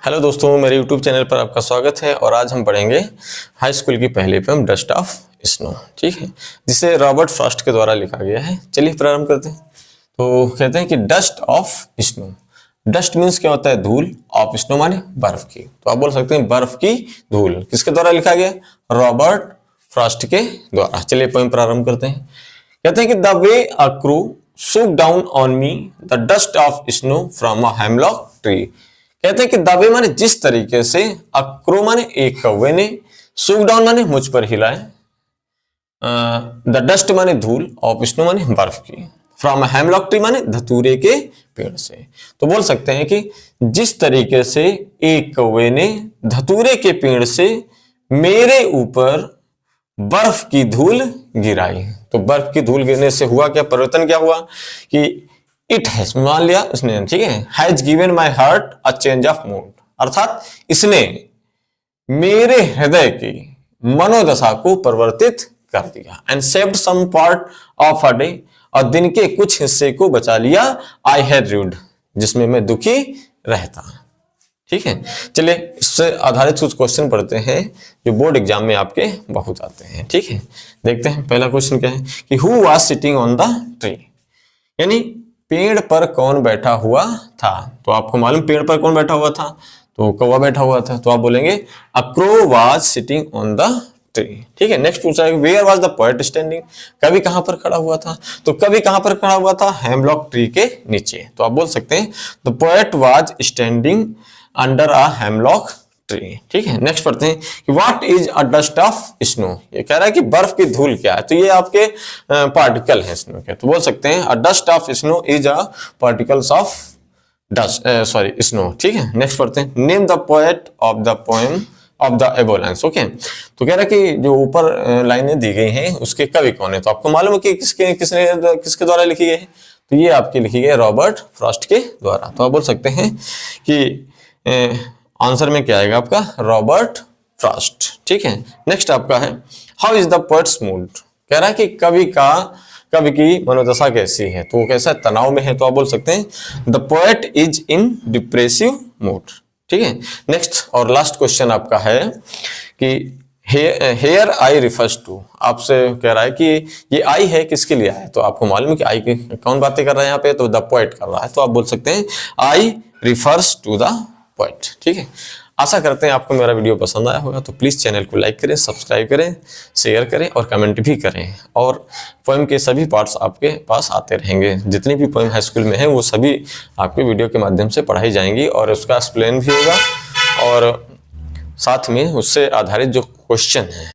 Hello दोस्तों, मेरे YouTube channel पर आपका स्वागत है और आज हम पढ़ेंगे हाई स्कूल की पहली पोएम डस्ट ऑफ स्नो। ठीक है, जिसे रॉबर्ट फ्रॉस्ट के द्वारा लिखा गया है। चलिए प्रारंभ करते हैं। तो कहते हैं कि dust of snow. Dust means क्या होता है? धूल। ऑफ स्नो माने बर्फ की। तो आप बोल सकते हैं बर्फ की धूल। किसके द्वारा लिखा गया? रॉबर्ट फ्रॉस्ट के द्वारा। चलिए पोएम प्रारंभ करते हैं। कहते हैं कि the way a crew shook down on me the dust of snow from a hemlock tree। कहते हैं कि दावे माने जिस तरीके से, अक्रो माने एक कौवे ने, सूक डाउन माने मुझ पर हिलाए, द डस्ट माने धूल, ऑफ स्नो माने बर्फ की, फ्रॉम हेमलॉक ट्री माने धतूरे के पेड़ से। तो बोल सकते हैं कि जिस तरीके से एक कौवे ने धतूरे के पेड़ से मेरे ऊपर बर्फ की धूल गिराई। तो बर्फ की धूल गिरने से हुआ क्या? परिवर्तन क्या हुआ कि इट हैज, मान लिया उसने, ठीक है, has given my heart a change of mood, अर्थात इसने मेरे हृदय की मनोदशा को परिवर्तित कर दिया। And saved some part of a day, और दिन के कुछ हिस्से को बचा लिया, आई हैड रीड, जिसमें मैं दुखी रहता। ठीक है, चलिए इससे आधारित कुछ क्वेश्चन पढ़ते हैं जो बोर्ड एग्जाम में आपके बहुत आते हैं। ठीक है, देखते हैं पहला क्वेश्चन क्या है कि who was sitting on the tree, यानी पेड़ पर कौन बैठा हुआ था। तो आपको मालूम पेड़ पर कौन बैठा हुआ था? तो कौवा बैठा हुआ था। तो आप बोलेंगे a crow was sitting on the tree. ठीक है, नेक्स्ट पूछा है where was the poet standing, कवि कहां पर खड़ा हुआ था। तो कवि कहां पर खड़ा हुआ था? हेमलॉक ट्री के नीचे। तो आप बोल सकते हैं the poet was standing under a hemlock tree. ठीक है, नेक्स्ट पढ़ते हैं कि what is a dust of snow. ये कह रहा है कि बर्फ की धूल क्या है। तो ये आपके पार्टिकल हैं स्नो के। तो बोल सकते हैं अ dust of snow is a particles of dust, sorry snow. ठीक है, नेक्स्ट पढ़ते हैं name the poet of the poem of the above lines. Okay, तो कह रहा है कि जो ऊपर लाइनें दी गई हैं उसके कवि कौन है। तो आपको मालूम है कि किसके द्वारा लिखी गई है। तो ये आपकी लिखी गई रॉबर्ट फ्रॉस्ट के द्वारा। तो आप बोल सकते हैं कि आंसर में क्या आएगा आपका? Robert Frost. ठीक है, नेक्स्ट आपका है how is the poets mood. कह रहा है कि कवि की मनोदशा कैसी है। तो वो कैसा है? तनाव में है। तो आप बोल सकते हैं the poet is in depressive mood. ठीक है, नेक्स्ट और लास्ट क्वेश्चन आपका है कि हेयर आई रिफर्स टू। आपसे कह रहा है कि ये आई है किसके लिए है। तो आपको मालूम है कि आई की कौन बातें कर रहा है यहाँ पे? तो द पोएट कर रहा है। तो आप बोल सकते हैं आई रिफर्स टू द पोएट। ठीक है, आशा करते हैं आपको मेरा वीडियो पसंद आया होगा। तो प्लीज़ चैनल को लाइक करें, सब्सक्राइब करें, शेयर करें और कमेंट भी करें। और पोएम के सभी पार्ट्स आपके पास आते रहेंगे। जितनी भी पोएम हाई स्कूल में है वो सभी आपके वीडियो के माध्यम से पढ़ाई जाएंगी और उसका एक्सप्लेन भी होगा और साथ में उससे आधारित जो क्वेश्चन है